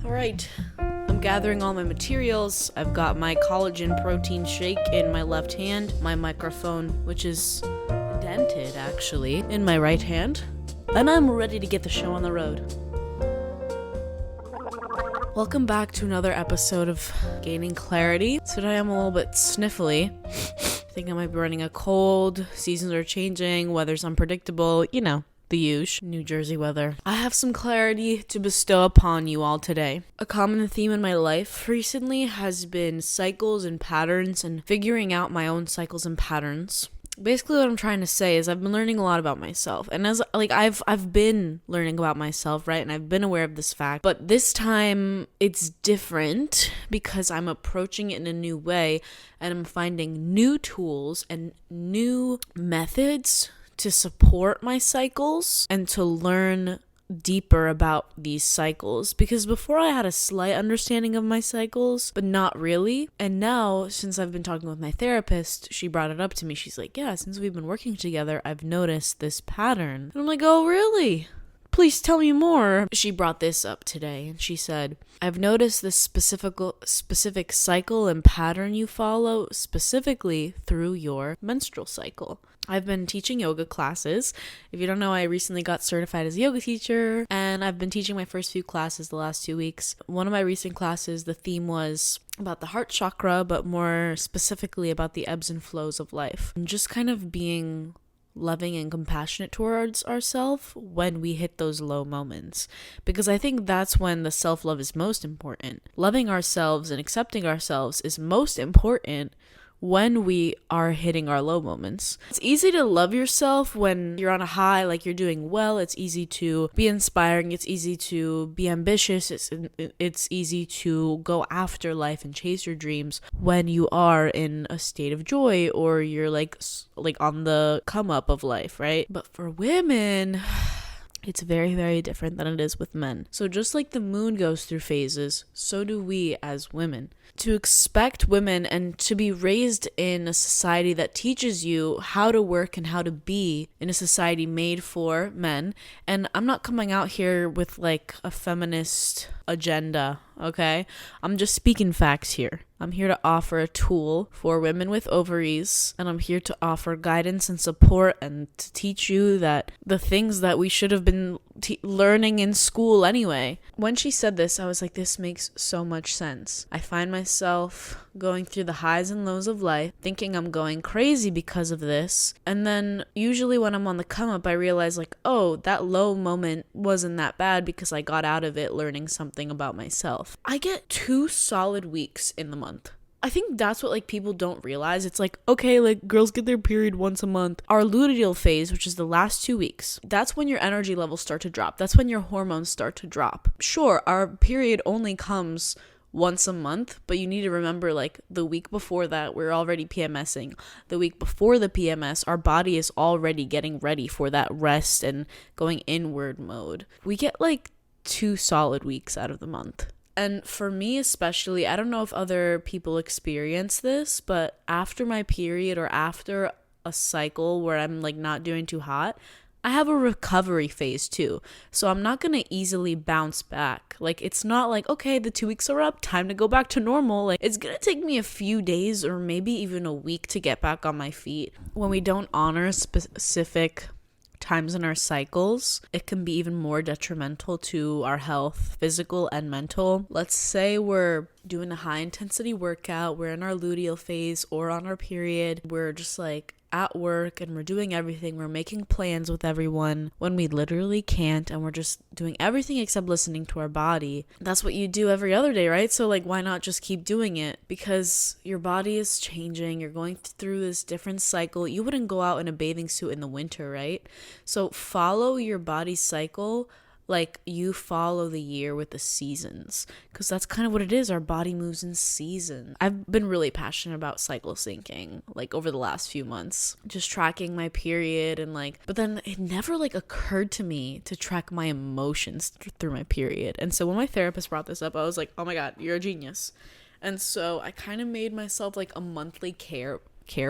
Alright, I'm gathering all my materials. I've got my collagen protein shake in my left hand, my microphone, which is dented actually, in my right hand, and I'm ready to get the show on the road. Welcome back to another episode of Gaining Clarity. Today I'm a little bit sniffly. I think I might be running a cold, seasons are changing, weather's unpredictable, the usual New Jersey weather. I have some clarity to bestow upon you all today. A common theme in my life recently has been cycles and patterns and figuring out my own cycles and patterns. Basically what I'm trying to say is I've been learning a lot about myself, and I've been learning about myself, right? And I've been aware of this fact, but this time it's different because I'm approaching it in a new way and I'm finding new tools and new methods to support my cycles and to learn deeper about these cycles, because before I had a slight understanding of my cycles, but not really. And now, since I've been talking with my therapist, she brought it up to me. She's like, yeah, since we've been working together, I've noticed this pattern. And I'm like, oh, really? Please tell me more. She brought this up today and she said, I've noticed this specific cycle and pattern you follow specifically through your menstrual cycle. I've been teaching yoga classes. If you don't know, I recently got certified as a yoga teacher, and I've been teaching my first few classes the last 2 weeks. One of my recent classes, the theme was about the heart chakra, but more specifically about the ebbs and flows of life. And just kind of being loving and compassionate towards ourselves when we hit those low moments, because I think that's when the self-love is most important. Loving ourselves and accepting ourselves is most important when we are hitting our low moments. It's easy to love yourself when you're on a high, like you're doing well. It's easy to be inspiring. It's easy to be ambitious. It's easy to go after life and chase your dreams when you are in a state of joy or you're like on the come up of life, right? But for women, it's very, very different than it is with men. So just like the moon goes through phases, so do we as women. To expect women and to be raised in a society that teaches you how to work and how to be in a society made for men. And I'm not coming out here with like a feminist agenda, okay? I'm just speaking facts here. I'm here to offer a tool for women with ovaries, and I'm here to offer guidance and support and to teach you that the things that we should have been learning in school anyway. When she said this, I was like, this makes so much sense. I find myself going through the highs and lows of life, thinking I'm going crazy because of this. And then usually when I'm on the come up, I realize like, oh, that low moment wasn't that bad because I got out of it learning something about myself. I get 2 solid weeks in the month. I think that's what like people don't realize. It's like, okay, like girls get their period once a month. Our luteal phase, which is the last 2 weeks, that's when your energy levels start to drop. That's when your hormones start to drop. Sure, our period only comes once a month, but you need to remember like the week before that we're already PMSing. The week before the PMS, our body is already getting ready for that rest and going inward mode. We get like 2 solid weeks out of the month. And for me especially, I don't know if other people experience this, but after my period or after a cycle where I'm like not doing too hot, I have a recovery phase too. So I'm not going to easily bounce back. Like it's not like, okay, the 2 weeks are up, time to go back to normal. Like it's going to take me a few days or maybe even a week to get back on my feet. When we don't honor specific times in our cycles, it can be even more detrimental to our health, physical and mental. Let's say we're doing a high intensity workout, we're in our luteal phase or on our period, we're just like at work and we're doing everything, we're making plans with everyone when we literally can't, and we're just doing everything except listening to our body. That's what you do every other day, right? So like, why not just keep doing it? Because your body is changing, you're going through this different cycle. You wouldn't go out in a bathing suit in the winter, right? So follow your body's cycle like you follow the year with the seasons, because that's kind of what it is. Our body moves in seasons. I've been really passionate about cycle syncing like over the last few months, just tracking my period and like, but then it never like occurred to me to track my emotions through my period. And so when my therapist brought this up, I was like, oh my God, you're a genius. And so I kind of made myself like a monthly care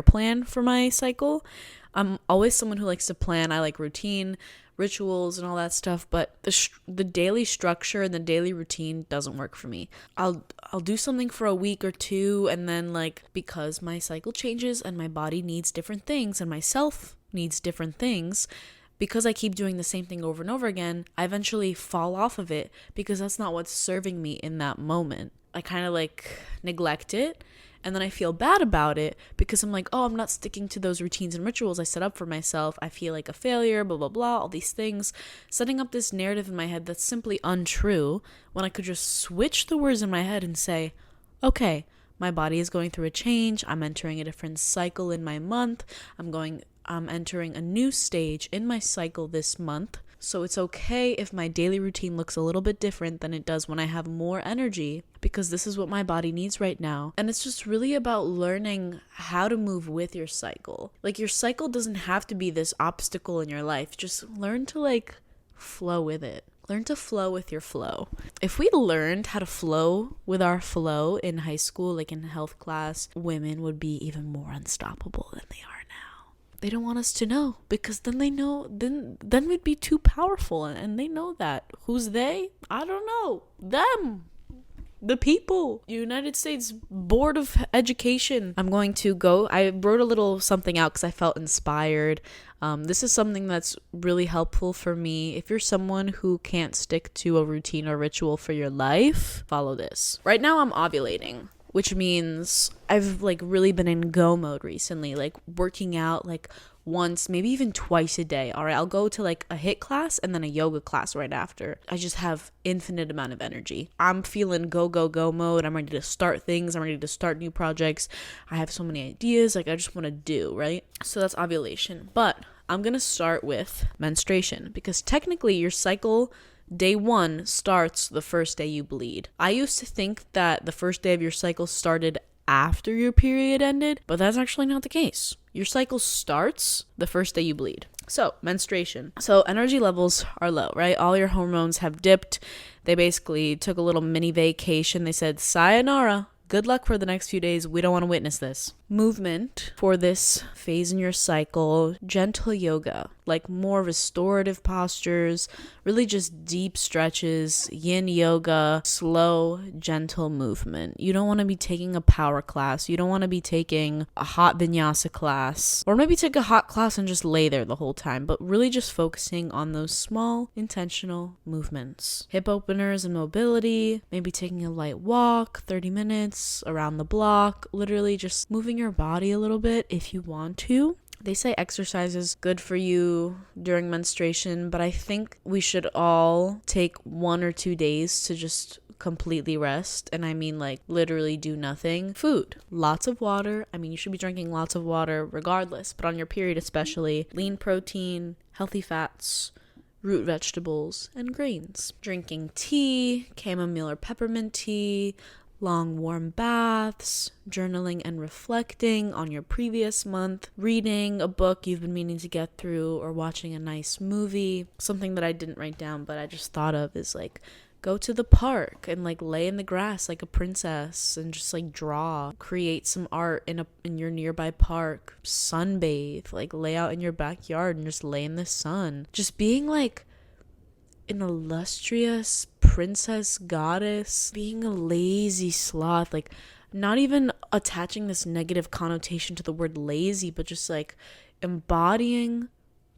plan for my cycle. I'm always someone who likes to plan. I like routine, rituals, and all that stuff, but the daily structure and the daily routine doesn't work for me. I'll do something for a week or two, and then like, because my cycle changes and my body needs different things and myself needs different things, because I keep doing the same thing over and over again, I eventually fall off of it because that's not what's serving me in that moment. I kind of like neglect it, and then I feel bad about it because I'm like, oh, I'm not sticking to those routines and rituals I set up for myself. I feel like a failure, blah, blah, blah, all these things. Setting up this narrative in my head that's simply untrue, when I could just switch the words in my head and say, okay, my body is going through a change. I'm entering a different cycle in my month. I'm entering a new stage in my cycle this month. So it's okay if my daily routine looks a little bit different than it does when I have more energy, because this is what my body needs right now. And it's just really about learning how to move with your cycle. Like, your cycle doesn't have to be this obstacle in your life. Just learn to like flow with it. Learn to flow with your flow. If we learned how to flow with our flow in high school, like in health class, women would be even more unstoppable than they are now. They don't want us to know, because then they know, then we'd be too powerful, and they know that. Who's they? I don't know. Them. The people. United States Board of Education. I'm going to go. I wrote a little something out because I felt inspired. This is something that's really helpful for me. If you're someone who can't stick to a routine or ritual for your life, follow this. Right now I'm ovulating, which means I've like really been in go mode recently, like working out like once, maybe even twice a day. All right, I'll go to like a HIIT class and then a yoga class right after. I just have infinite amount of energy. I'm feeling go mode. I'm ready to start things. I'm ready to start new projects. I have so many ideas, like I just want to do, right? So that's ovulation. But I'm going to start with menstruation, because technically your cycle day 1 starts the first day you bleed. I used to think that the first day of your cycle started after your period ended, but that's actually not the case. Your cycle starts the first day you bleed. So, menstruation. So, energy levels are low, right? All your hormones have dipped. They basically took a little mini vacation. They said, sayonara. Good luck for the next few days. We don't want to witness this. Movement for this phase in your cycle, gentle yoga, like more restorative postures, really just deep stretches, yin yoga, slow, gentle movement. You don't want to be taking a power class. You don't want to be taking a hot vinyasa class, or maybe take a hot class and just lay there the whole time, but really just focusing on those small, intentional movements. Hip openers and mobility, maybe taking a light walk, 30 minutes around the block, literally just moving your body a little bit if you want to. They say exercise is good for you during menstruation, but I think we should all take 1 or 2 days to just completely rest. And I mean like literally do nothing. Food, lots of water. I mean, you should be drinking lots of water regardless, but on your period especially. Lean protein, healthy fats, root vegetables, and grains. Drinking tea, chamomile or peppermint tea, long warm baths, journaling and reflecting on your previous month, reading a book you've been meaning to get through, or watching a nice movie. Something that I didn't write down but I just thought of is like, go to the park and like lay in the grass like a princess and just like draw, create some art in your nearby park, sunbathe, like lay out in your backyard and just lay in the sun. Just being like an illustrious princess goddess, being a lazy sloth, like not even attaching this negative connotation to the word lazy, but just like embodying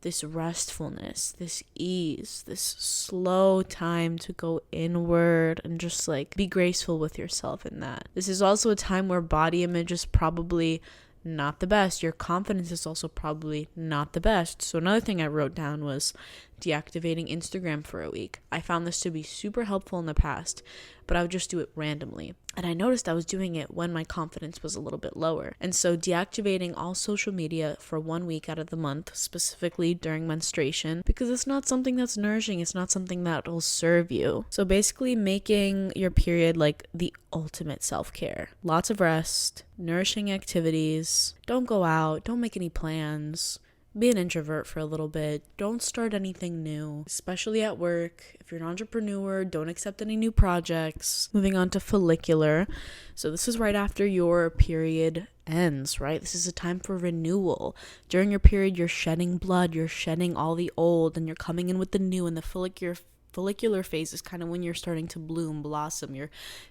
this restfulness, this ease, this slow time to go inward and just like be graceful with yourself in that. This is also a time where body image is probably not the best. Your confidence is also probably not the best. So another thing I wrote down was deactivating Instagram for a week. I found this to be super helpful in the past, but I would just do it randomly. And I noticed I was doing it when my confidence was a little bit lower. And so deactivating all social media for 1 week out of the month, specifically during menstruation, because it's not something that's nourishing. It's not something that will serve you. So basically making your period like the ultimate self-care. Lots of rest, nourishing activities. Don't go out. Don't make any plans. Be an introvert for a little bit. Don't start anything new, especially at work. If you're an entrepreneur, don't accept any new projects. Moving on to follicular. So this is right after your period ends, right? This is a time for renewal. During your period, you're shedding blood, you're shedding all the old, and you're coming in with the new. And the follicular phase is kind of when you're starting to bloom, blossom. You're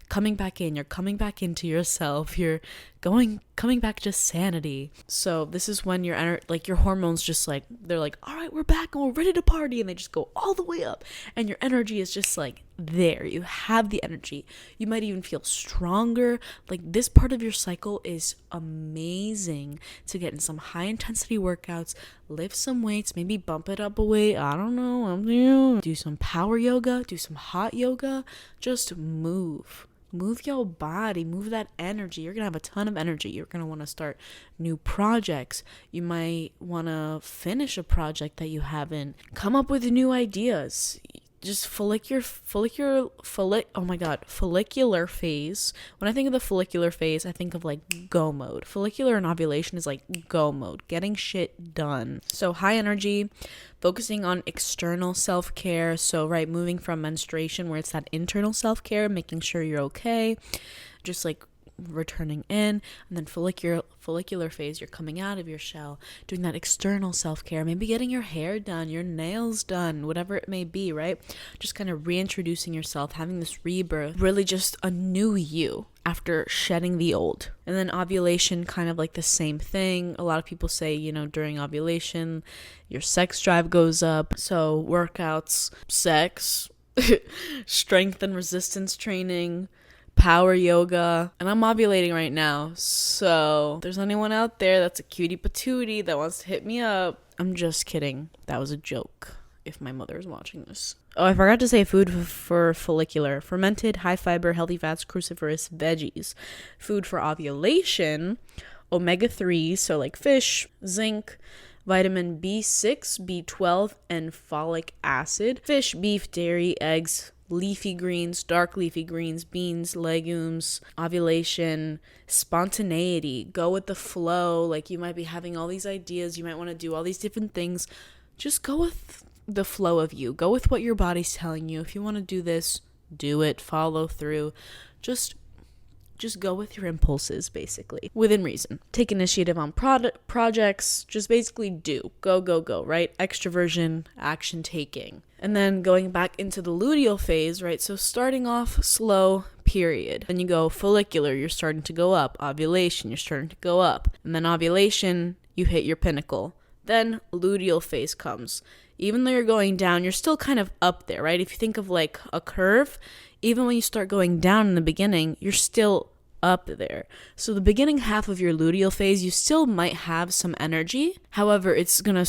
coming back in, you're coming back into yourself, you're coming back to sanity. So this is when your your hormones just like, they're like, all right, we're back and we're ready to party, and they just go all the way up, and your energy is just like there. You have the energy. You might even feel stronger. Like, this part of your cycle is amazing to get in some high intensity workouts, lift some weights, maybe bump it up a weight, I don't know, do some power yoga, do some hot yoga. Just move your body, move that energy. You're gonna have a ton of energy. You're gonna want to start new projects. You might want to finish a project that you haven't. Come up with new ideas. Just follicular phase. When I think of the follicular phase, I think of like go mode. Follicular and ovulation is like go mode, getting shit done. So high energy, focusing on external self-care. So moving from menstruation, where it's that internal self-care, making sure you're okay, just like returning in. And then follicular phase, you're coming out of your shell, doing that external self-care, maybe getting your hair done, your nails done, whatever it may be, right? Just kind of reintroducing yourself, having this rebirth, really just a new you after shedding the old. And then ovulation, kind of like the same thing. A lot of people say, during ovulation, your sex drive goes up. So workouts, sex, strength and resistance training, power yoga. And I'm ovulating right now, so if there's anyone out there that's a cutie patootie that wants to hit me up, I'm just kidding. That was a joke, if my mother is watching this. Oh, I forgot to say food for follicular: fermented, high fiber, healthy fats, cruciferous veggies. Food for ovulation: omega-3s, so like fish, zinc, vitamin B6, B12, and folic acid. Fish, beef, dairy, eggs, leafy greens, dark leafy greens, beans, legumes. Ovulation, spontaneity, go with the flow. Like, you might be having all these ideas, you might want to do all these different things. Just go with the flow of you. Go with what your body's telling you. If you want to do this, do it, follow through. Just go with your impulses, basically, within reason. Take initiative on projects. Just basically do. Go, right? Extroversion, action taking. And then going back into the luteal phase, right? So starting off slow, period. Then you go follicular, you're starting to go up. Ovulation, you're starting to go up. And then ovulation, you hit your pinnacle. Then luteal phase comes. Even though you're going down, you're still kind of up there, right? If you think of like a curve, even when you start going down in the beginning, you're still up there. So the beginning half of your luteal phase, you still might have some energy. However, it's going to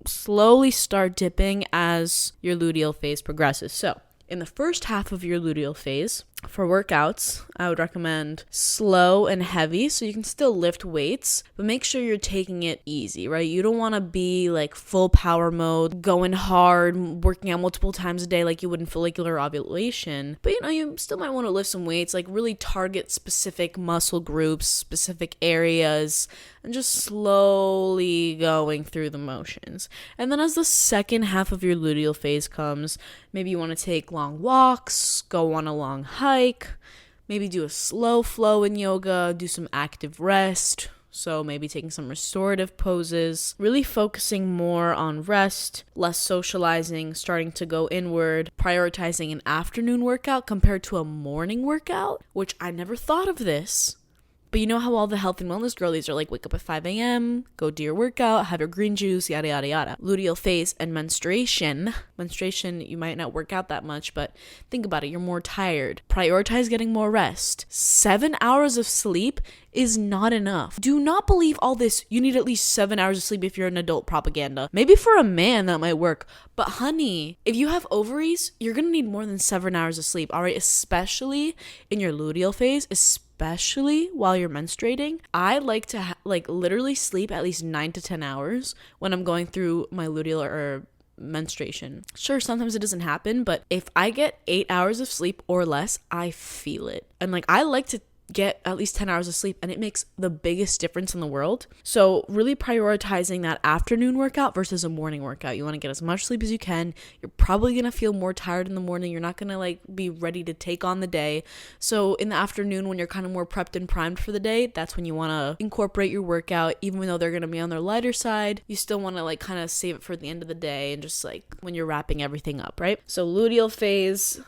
slowly start dipping as your luteal phase progresses. So in the first half of your luteal phase, for workouts, I would recommend slow and heavy, so you can still lift weights, but make sure you're taking it easy, right? You don't want to be like full power mode, going hard, working out multiple times a day like you would in follicular ovulation. But you still might want to lift some weights, like really target specific muscle groups, specific areas, and just slowly going through the motions. And then as the second half of your luteal phase comes, maybe you want to take long walks, go on a long hike, maybe do a slow flow in yoga, do some active rest. So maybe taking some restorative poses, really focusing more on rest, less socializing, starting to go inward, prioritizing an afternoon workout compared to a morning workout, which I never thought of this. But you know how all the health and wellness girlies are like, wake up at 5 a.m., go do your workout, have your green juice, yada, yada, yada. Luteal phase and menstruation. Menstruation, you might not work out that much, but think about it. You're more tired. Prioritize getting more rest. 7 hours of sleep is not enough. Do not believe all this, you need at least 7 hours of sleep if you're an adult propaganda. Maybe for a man that might work. But honey, if you have ovaries, you're going to need more than 7 hours of sleep, all right? Especially in your luteal phase, especially while you're menstruating. I like to literally sleep at least 9 to 10 hours when I'm going through my luteal or menstruation. Sure, sometimes it doesn't happen, but if I get 8 hours of sleep or less, I feel it. And I like to get at least 10 hours of sleep, and it makes the biggest difference in the world. So really prioritizing that afternoon workout versus a morning workout. You want to get as much sleep as you can. You're probably going to feel more tired in the morning. You're not going to like be ready to take on the day. So in the afternoon, when you're kind of more prepped and primed for the day, that's when you want to incorporate your workout. Even though they're going to be on their lighter side, you still want to like kind of save it for the end of the day and just like when you're wrapping everything up, right? So luteal phase,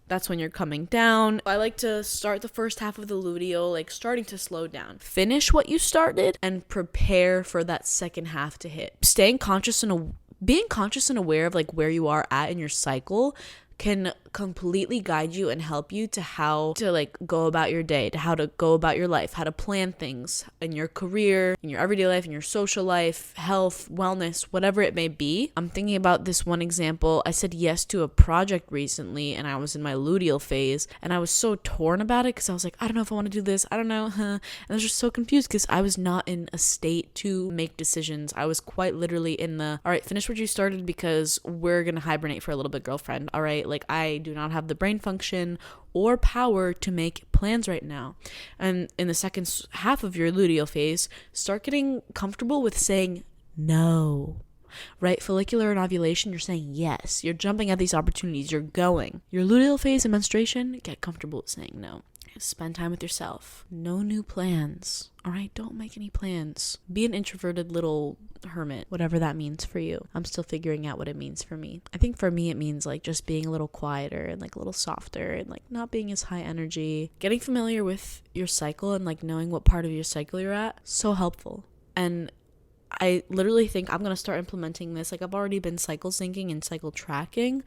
that's when you're coming down. I like to start the first half of the luteal, like starting to slow down. Finish what you started and prepare for that second half to hit. Being conscious and aware of like where you are at in your cycle can completely guide you and help you to how to like go about your day, to how to go about your life, how to plan things in your career, in your everyday life, in your social life, health, wellness, whatever it may be. I'm thinking about this one example. I said yes to a project recently and I was in my luteal phase and I was so torn about it because I was like, I don't know if I want to do this. I don't know. And I was just so confused because I was not in a state to make decisions. I was quite literally in the, all right, finish what you started because we're going to hibernate for a little bit, girlfriend. All right. Like I do not have the brain function or power to make plans right now. And in the second half of your luteal phase, start getting comfortable with saying no. Right? Follicular and ovulation, you're saying yes. You're jumping at these opportunities. You're going. Your luteal phase and menstruation, get comfortable with saying no. Spend time with yourself. No new plans. All right, don't make any plans. Be an introverted little hermit, whatever that means for you. I'm still figuring out what it means for me. I think for me it means like just being a little quieter and like a little softer and like not being as high energy. Getting familiar with your cycle and like knowing what part of your cycle you're at, so helpful. And I literally think I'm going to start implementing this. Like I've already been cycle syncing and cycle tracking,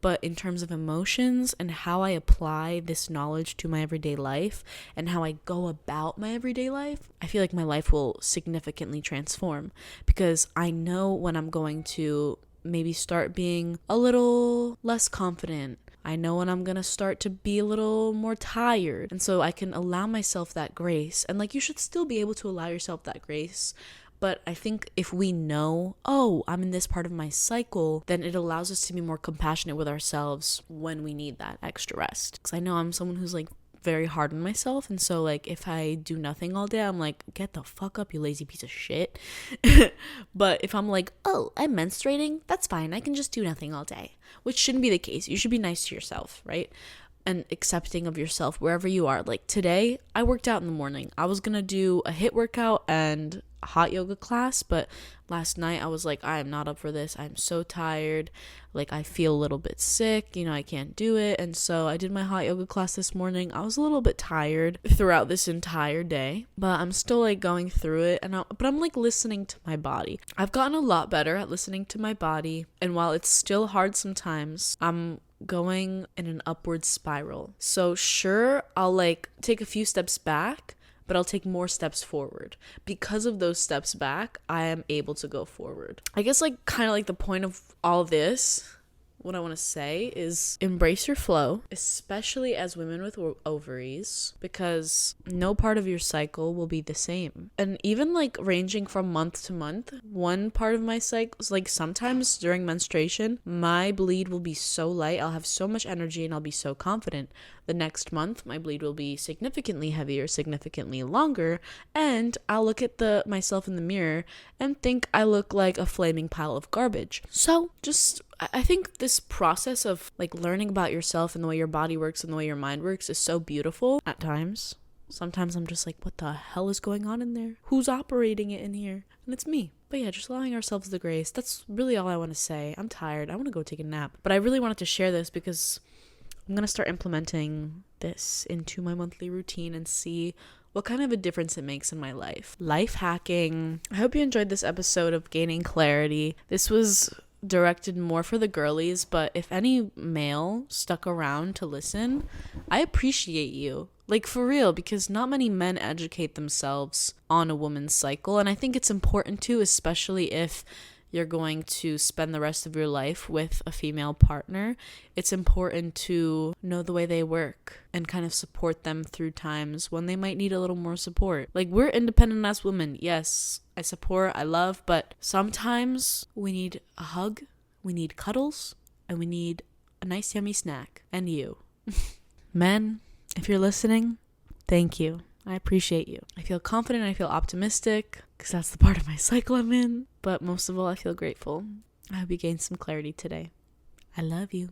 but in terms of emotions and how I apply this knowledge to my everyday life and how I go about my everyday life, I feel like my life will significantly transform because I know when I'm going to maybe start being a little less confident. I know when I'm going to start to be a little more tired. And so I can allow myself that grace. And like you should still be able to allow yourself that grace. But I think if we know, oh, I'm in this part of my cycle, then it allows us to be more compassionate with ourselves when we need that extra rest. Because I know I'm someone who's like very hard on myself. And so like if I do nothing all day, I'm like, get the fuck up, you lazy piece of shit. But if I'm like, oh, I'm menstruating, that's fine. I can just do nothing all day, which shouldn't be the case. You should be nice to yourself, right? And accepting of yourself wherever you are. Like today, I worked out in the morning. I was going to do a HIIT workout and a hot yoga class, but last night I was like, I am not up for this. I'm so tired. Like I feel a little bit sick, I can't do it. And so I did my hot yoga class this morning. I was a little bit tired throughout this entire day, but I'm still like going through it. But I'm like listening to my body. I've gotten a lot better at listening to my body. And while it's still hard sometimes, I'm going in an upward spiral. So sure, I'll like take a few steps back, but I'll take more steps forward. Because of those steps back, I am able to go forward. I guess like kind of like the point of all this, what I want to say is embrace your flow, especially as women with ovaries, because no part of your cycle will be the same. And even like ranging from month to month, one part of my cycle, like sometimes during menstruation, my bleed will be so light, I'll have so much energy and I'll be so confident. The next month, my bleed will be significantly heavier, significantly longer, and I'll look at myself in the mirror and think I look like a flaming pile of garbage. So I think this process of like learning about yourself and the way your body works and the way your mind works is so beautiful at times. Sometimes I'm just like, what the hell is going on in there? Who's operating it in here? And it's me. But yeah, just allowing ourselves the grace. That's really all I want to say. I'm tired. I want to go take a nap. But I really wanted to share this because I'm going to start implementing this into my monthly routine and see what kind of a difference it makes in my life. Life hacking. I hope you enjoyed this episode of Gaining Clarity. This was directed more for the girlies, but if any male stuck around to listen, I appreciate you. Like for real, because not many men educate themselves on a woman's cycle, and I think it's important too, especially if you're going to spend the rest of your life with a female partner. It's important to know the way they work and kind of support them through times when they might need a little more support. Like, we're independent as women. Yes, I support, I love, but sometimes we need a hug, we need cuddles, and we need a nice yummy snack. And you. Men, if you're listening, Thank you. I appreciate you. I feel confident. I feel optimistic because that's the part of my cycle I'm in. But most of all, I feel grateful. I hope you gained some clarity today. I love you.